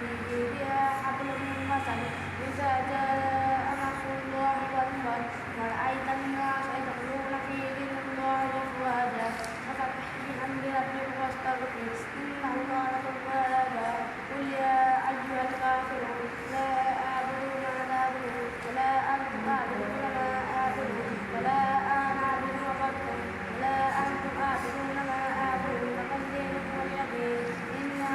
في جيدها حبل من مسد إذا جاء نصر الله والفتح ورأيت الناس يدخلون في دين الله أفواجا فسبح بحمد ربك واستغفر إنه كان توابا قل يا أيها الكافرون لا أعبد ما تعبدون ولا أنتم عابدون ما أعبد ولا أنا عابد ما عبدتم ولا أنتم عابدون ما أعبد لكم دينكم ولي دين إنا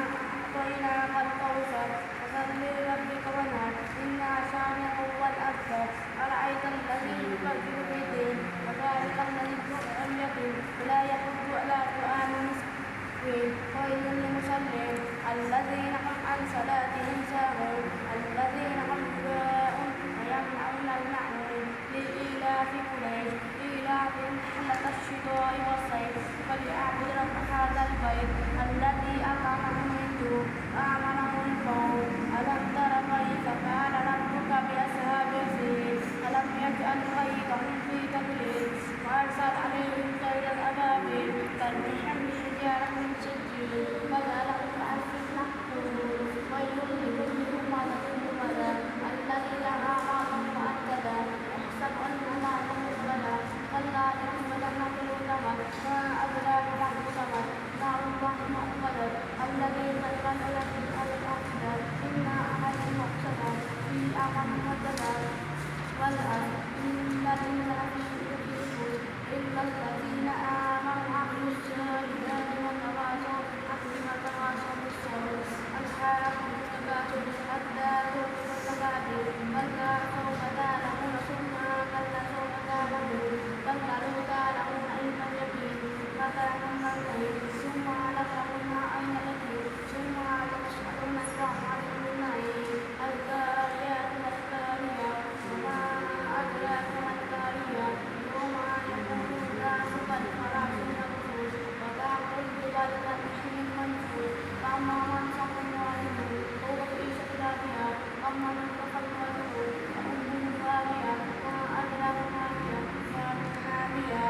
أعطيناك الكوثر فصل لربك وانحر إن شانئك هو الأبتر أرأيت الذي يكذب بالدين فذلك الذي يدعو اليتيم ولا يحض على طعام المسكين ويل للمصلين الذين هم عن صلاتهم ساهون الذين هم يراءون ويمنعون الماعون لإيلاف قريش إيلافهم رحلة الشتاء والصيف فليعبد رب هذا البيت الذي أطعمهم من جوع وآمنهم من خوف ألم تر كيف فعل ربك بأصحاب الفيل ألم يجعل كيدهم في تضليل وأرسل عليهم طيرا أبابيل ترميهم بحجارة من سجيل فجعلهم كعصف مأكول ويل لكل همزة لمزة الذي جمع مالا وعددا يحسب أن ماله مخلدا كلا إنه لحقل الثمر ما أدراك ما الثمر نار الله المؤقدة الذي تتبع لكم الأقدار إنا أحد المقصدة في أمر مددا والأرض